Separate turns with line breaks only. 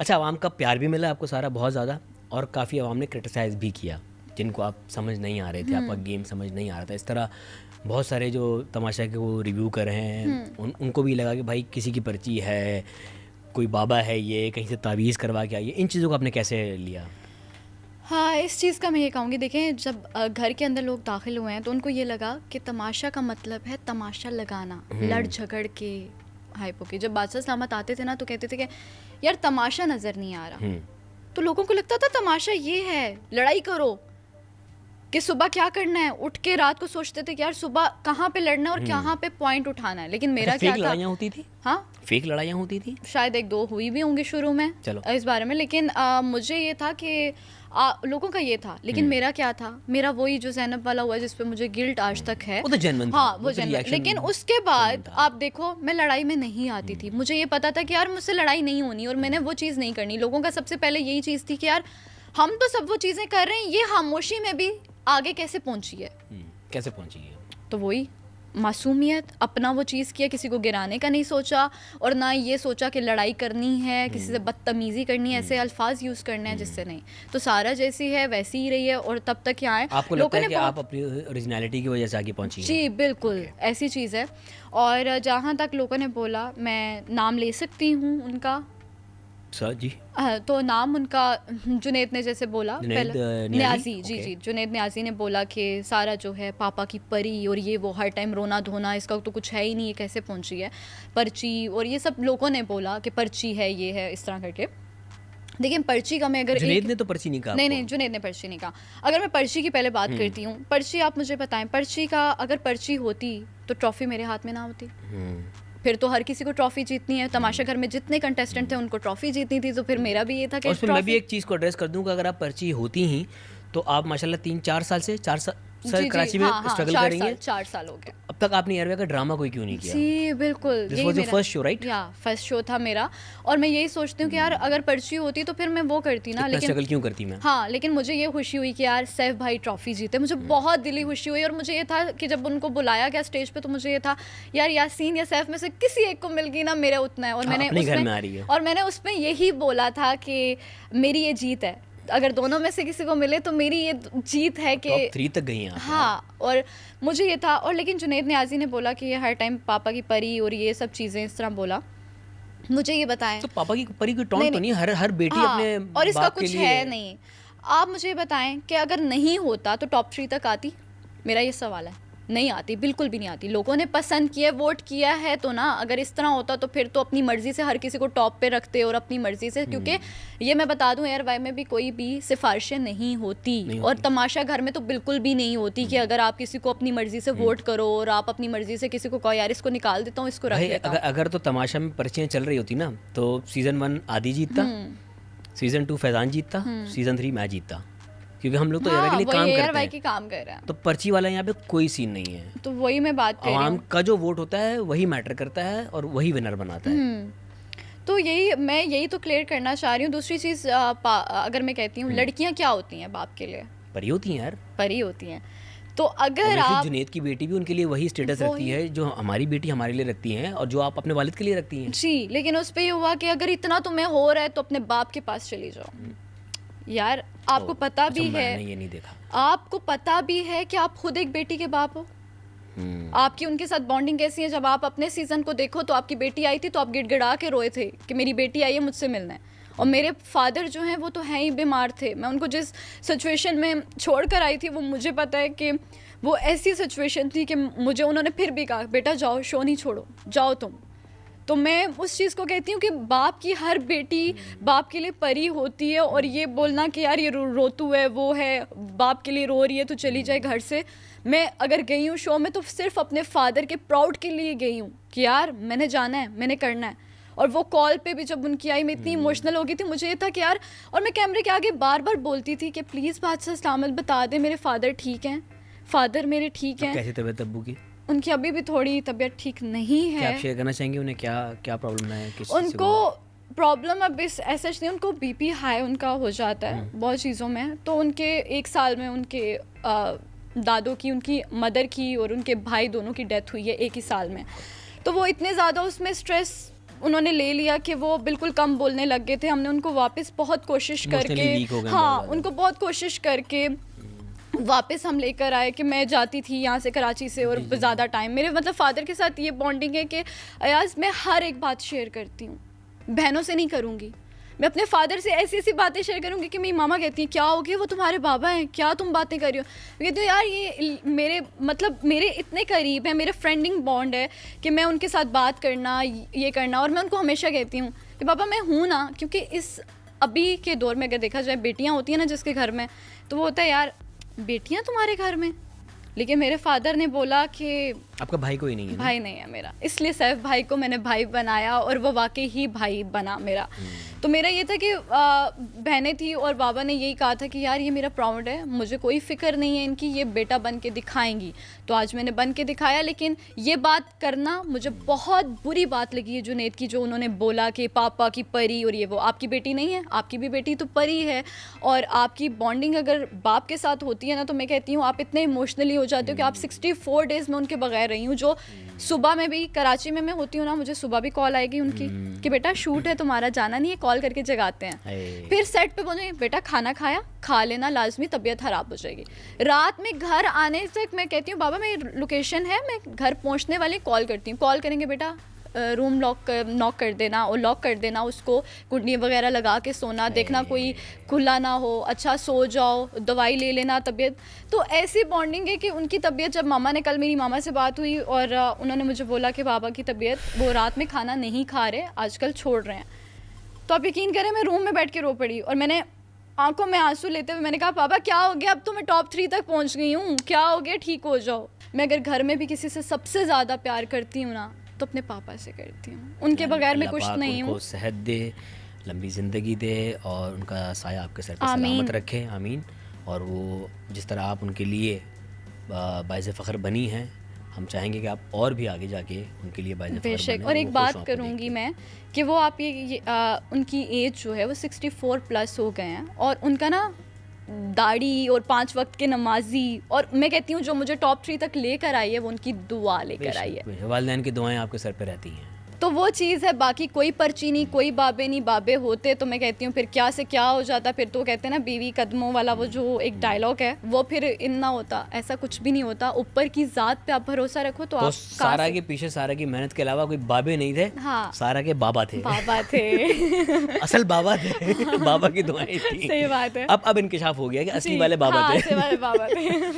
अच्छा, आवाम का प्यार भी मिला आपको सारा बहुत ज़्यादा, और काफ़ी आवाम ने क्रिटिसाइज़ भी किया जिनको आप समझ नहीं आ रहे थे, आपका गेम समझ नहीं आ रहा था। इस तरह बहुत सारे जो तमाशा के वो रिव्यू कर रहे हैं उनको भी लगा कि भाई किसी की पर्ची है, कोई बाबा है, ये कहीं से तावीज़ करवा के आइए। इन चीज़ों को आपने कैसे लिया?
हाँ, इस चीज़ का मैं ये कहूँगी, देखें जब घर के अंदर लोग दाखिल हुए हैं तो उनको ये लगा कि तमाशा का मतलब है तमाशा लगाना, लड़ झगड़ के हाइप होके। जब बादशाह सलामत आते थे ना तो कहते थे कि यार तमाशा नज़र नहीं आ रहा, तो लोगों को लगता था तमाशा ये है लड़ाई करो, कि सुबह क्या करना है, उठ के रात को सोचते थे कि यार सुबह कहाँ पे लड़ना है और कहाँ पे पॉइंट उठाना है। लेकिन मेरा क्या था,
लड़ाइयाँ होती थी?
हाँ,
फेक लड़ाइयाँ होती थी,
शायद एक दो हुई भी होंगी शुरू में,
चलो
इस बारे में। लेकिन मुझे ये था कि लोगों का ये था, लेकिन मेरा क्या था, मेरा वही जो ज़ैनब वाला हुआ जिस पे मुझे गिल्ट आज तक है,
वो तो जेन्युइन था,
हाँ वो
तो
जेन्युइन।
reaction
लेकिन उसके बाद
genuine था।
आप देखो, मैं लड़ाई में नहीं आती थी, मुझे ये पता था कि यार मुझसे लड़ाई नहीं होनी और मैंने वो चीज़ नहीं करनी। लोगों का सबसे पहले यही चीज़ थी कि यार हम तो सब वो चीज़ें कर रहे हैं, ये खामोशी में भी आगे कैसे पहुंची है।
कैसे पहुंची है?
तो वही मासूमियत, अपना वो चीज़ किया, किसी को गिराने का नहीं सोचा, और ना ये सोचा कि लड़ाई करनी है, किसी से बदतमीज़ी करनी है, ऐसे अल्फाज यूज़ करने हैं जिससे नहीं। तो सारा जैसी है वैसी ही रही है, और तब तक यहाँ आए
आपको लगता है कि आप अपनी ओरिजिनलिटी की वजह से आगे पहुंची हैं?
जी बिल्कुल, ऐसी चीज़ है। और जहाँ तक लोगों ने बोला, मैं नाम ले सकती हूँ उनका,
सर जी,
तो नाम उनका जुनैद ने जैसे बोला,
जुनैद
पहले न्याजी, जी जी, जुनैद न्याजी ने बोला कि सारा जो है पापा की परी, और ये वो हर टाइम रोना धोना, इसका तो कुछ है ही नहीं, ये कैसे पहुंची है पर्ची, और ये सब लोगों ने बोला कि पर्ची है, ये है, इस तरह करके। लेकिन पर्ची का मैं अगर
जुनैद ने तो पर्ची नहीं कहा?
नहीं, जुनैद ने पर्ची नहीं कहा। अगर मैं पर्ची की पहले बात करती हूँ, पर्ची आप मुझे बताएं, पर्ची का अगर पर्ची होती तो ट्रॉफी मेरे हाथ में ना होती, फिर तो हर किसी को ट्रॉफी जीतनी है। तमाशा घर में जितने कंटेस्टेंट थे उनको ट्रॉफी जीतनी थी, तो फिर मेरा भी ये था कि
मैं भी एक चीज़ को एड्रेस कर दूं कि अगर आप पर्ची होती ही तो आप माशाल्लाह 3-4 साल से 4 साल कराची में स्ट्रगल कर रही हैं।
4 साल हो गए।
अब तक आपने एयरवे का ड्रामा कोई क्यों नहीं किया?
जी बिल्कुल,
this was your first show, right?
या फर्स्ट शो था मेरा, और मैं यही सोचती हूँ कि यार अगर पर्ची होती तो फिर मैं वो करती ना, लेकिन
स्ट्रगल क्यों करती मैं?
हाँ, लेकिन मुझे ये खुशी हुई कि यार सैफ भाई ट्रॉफी जीते, मुझे बहुत दिली खुशी हुई। और मुझे ये था कि जब उनको बुलाया गया स्टेज पे, तो मुझे ये था यार यासीन या सैफ में से किसी एक को मिल गई ना, मेरा उतना है। और मैंने उसमें यही बोला था कि मेरी ये जीत है, अगर दोनों में से किसी को मिले तो मेरी ये जीत है कि
टॉप 3 तक गई हैं आप।
हाँ, और मुझे ये था। और लेकिन जुनैद न्याजी ने बोला कि ये हर टाइम पापा की परी और ये सब चीज़ें इस तरह बोला। मुझे ये बताएं,
तो पापा की परी की टॉन्ट तो नहीं, हर बेटी अपने
और इसका
बाप के
कुछ
लिए
है नहीं। आप मुझे बताएं कि अगर नहीं होता तो टॉप 3 तक आती? मेरा ये सवाल है। नहीं आती, बिल्कुल भी नहीं आती। लोगों ने पसंद किया, वोट किया है, तो ना अगर इस तरह होता तो फिर तो अपनी मर्जी से हर किसी को टॉप पे रखते और अपनी मर्जी से, क्योंकि ये मैं बता दूं एयर वाई में भी कोई भी सिफारिशें नहीं होती, और तमाशा घर में तो बिल्कुल भी नहीं होती कि अगर आप किसी को अपनी मर्जी से वोट करो और आप अपनी मर्जी से किसी को कहो यार इसको निकाल देता हूँ, इसको रख देता हूँ।
अगर तो तमाशा में पर्चियाँ चल रही होती ना, तो सीजन 1 आदि जीतता, सीजन 2 फैजान जीतता, सीजन 3 मैं जीतता, क्योंकि हम लोग तो एयर के लिए काम करते हैं। तो पर्ची वाला यहाँ पे कोई सीन नहीं है।
तो वही मैं बात कर रही हूँ,
आवाम का जो वोट होता है वही मैटर करता है और वही विनर बनाता है।
तो यही तो क्लियर करना चाह रही हूँ। दूसरी चीज़, अगर मैं कहती हूँ लड़कियाँ क्या होती हैं बाप के लिए?
परी होती हैं यार,
परी होती हैं। तो अगर आप,
जुनैद की बेटी भी उनके लिए वही स्टेटस रखती है जो हमारी बेटी हमारे लिए रखती है और जो आप अपने वालिद के लिए रखती हैं।
जी, लेकिन उस पे ये हुआ कि अगर इतना तुम्हें हो रहा है तो अपने बाप के पास चली जाओ। यार आपको पता भी है,
मैंने ये नहीं देखा,
आपको पता भी है कि आप खुद एक बेटी के बाप हो। आपकी उनके साथ बॉन्डिंग कैसी है? जब आप अपने सीजन को देखो तो आपकी बेटी आई थी तो आप गिड़गिड़ा के रोए थे कि मेरी बेटी आई है, मुझसे मिलना है। और मेरे फादर जो हैं वो तो हैं ही बीमार थे, मैं उनको जिस सिचुएशन में छोड़ कर आई थी वो मुझे पता है कि वो ऐसी सिचुएशन थी कि मुझे उन्होंने फिर भी कहा बेटा जाओ, शो नहीं छोड़ो, जाओ तुम। तो मैं उस चीज़ को कहती हूँ कि बाप की हर बेटी बाप के लिए परी होती है। और ये बोलना कि यार ये रोतू है, वो है, बाप के लिए रो रही है तो चली जाए घर से। मैं अगर गई हूँ शो में तो सिर्फ अपने फादर के प्राउड के लिए गई हूँ कि यार मैंने जाना है, मैंने करना है। और वो कॉल पे भी जब उनकी आई मैं इतनी इमोशनल हो गई थी, मुझे ये था कि यार, और मैं कैमरे के आगे बार बार बोलती थी कि प्लीज़ बादशाह सलामत बता दे मेरे फादर ठीक हैं, फादर मेरे ठीक हैं।
कैसी तबीयत अब्बू की?
उनकी अभी भी थोड़ी तबीयत ठीक नहीं है।
क्या आप शेयर करना चाहेंगे उन्हें, क्या प्रॉब्लम है?
उनको प्रॉब्लम अब इस ऐसा नहीं, उनको बीपी हाई उनका हो जाता है बहुत चीज़ों में। तो उनके 1 साल में उनके दादों की, उनकी मदर की और उनके भाई दोनों की डेथ हुई है एक ही साल में। तो वो इतने ज़्यादा उसमें स्ट्रेस उन्होंने ले लिया कि वो बिल्कुल कम बोलने लग गए थे। हमने उनको वापस बहुत कोशिश
Emotionally
करके,
weak हो गए
हाँ
बहुत
उनको बहुत कोशिश करके वापस हम लेकर आए कि मैं जाती थी यहाँ से कराची से और ज़्यादा टाइम मेरे मतलब फ़ादर के साथ ये बॉन्डिंग है कि अयाज मैं हर एक बात शेयर करती हूँ, बहनों से नहीं करूँगी। मैं अपने फादर से ऐसी ऐसी बातें शेयर करूँगी कि मेरी मामा कहती है क्या हो गया, वो तुम्हारे बाबा हैं, क्या तुम बातें कर रही हो। मैं कहती हूँ यार ये मेरे मतलब मेरे इतने करीब है, मेरे फ्रेंडिंग बॉन्ड है कि मैं उनके साथ बात करना ये करना। और मैं उनको हमेशा कहती हूँ कि पापा मैं हूँ ना, क्योंकि इस अभी के दौर में अगर देखा जाए बेटियाँ होती हैं ना जिसके घर में, तो वो होता है यार बेटियाँ तुम्हारे घर में। लेकिन मेरे फादर ने बोला कि
आपका भाई कोई नहीं है ना?
भाई नहीं है मेरा, इसलिए सैफ भाई को मैंने भाई बनाया और वो वाकई ही भाई बना मेरा। तो मेरा ये था कि बहनें थी और बाबा ने यही कहा था कि यार ये मेरा प्राउड है, मुझे कोई फिक्र नहीं है इनकी, ये बेटा बन के दिखाएंगी। तो आज मैंने बन के दिखाया। लेकिन ये बात करना मुझे बहुत बुरी बात लगी है जुनैद की, जो उन्होंने बोला कि पापा की परी और ये वो। आपकी बेटी नहीं है, आपकी भी बेटी तो परी है। और आपकी बॉन्डिंग अगर बाप के साथ होती है ना, तो मैं कहती हूँ आप इतने इमोशनली हो जाते हो कि आप 64 डेज़ में उनके बगैर रही हूँ। जो सुबह में भी कराची में मैं होती हूँ ना, मुझे सुबह भी कॉल आएगी उनकी कि बेटा शूट है तुम्हारा, जाना नहीं है, कॉल करके जगाते हैं। फिर सेट पे बोलेंगे बेटा खाना खाया, खा लेना, लाजमी तबीयत खराब हो जाएगी। रात में घर आने तक मैं कहती हूँ बाबा मेरी लोकेशन है, मैं घर पहुँचने वाली कॉल करती हूँ। कॉल करेंगे बेटा रूम नॉक कर देना और लॉक कर देना, उसको कुंडी वगैरह लगा के सोना, देखना कोई खुला ना हो, अच्छा सो जाओ, दवाई ले लेना तबीयत। तो ऐसी बॉन्डिंग है कि उनकी तबीयत, जब मामा ने कल मेरी मामा से बात हुई और उन्होंने मुझे बोला कि बाबा की तबीयत, वो रात में खाना नहीं खा रहे, आजकल छोड़ रहे हैं। तो आप यकीन करें मैं रूम में बैठ के रो पड़ी और मैंने आंखों में आंसू लेते हुए मैंने कहा पापा क्या हो गया, अब तो मैं टॉप 3 तक पहुंच गई हूँ, क्या हो गया, ठीक हो जाओ। मैं अगर घर में भी किसी से सबसे ज़्यादा प्यार करती हूँ ना, तो अपने पापा से करती हूँ, उनके बगैर मैं कुछ नहीं हूँ।
सेहत दे, लंबी ज़िंदगी दे और उनका साया आपके सर पर सलामत रखे, आमीन। और वो जिस तरह आप उनके लिए बाइज़ फ़ख्र बनी हैं, हम चाहेंगे कि आप और भी आगे जाके उनके लिए बाइज़ फ़ख्र
बेशक। और एक बात करूँगी मैं कि वो आप ये उनकी एज जो है वो 64 प्लस हो गए हैं और उनका ना दाढ़ी और 5 वक्त के नमाजी, और मैं कहती हूँ जो मुझे टॉप 3 तक लेकर आई है वो उनकी दुआ लेकर आई है।
वालिदैन की दुआएं आपके सर पे रहती हैं,
तो वो चीज़ है। बाकी कोई पर्ची नहीं, कोई बाबे नहीं। बाबे होते तो मैं कहती हूँ फिर क्या से क्या हो जाता। फिर तो कहते हैं ना बीवी कदमों वाला वो जो एक डायलॉग है, वो फिर इन ना होता। ऐसा कुछ भी नहीं होता। ऊपर की ज़ात पे आप भरोसा रखो तो आप
सारा के पीछे सारा की मेहनत के अलावा कोई बाबे नहीं थे।
हाँ,
सारा के बाबा थे।
बाबा थे
असल बाबा थे। बाबा की दुआएं थी।
सही बात है।
अब इंकिशाफ हो गया कि असली वाले बाबा थे।
असली वाले बाबा थे।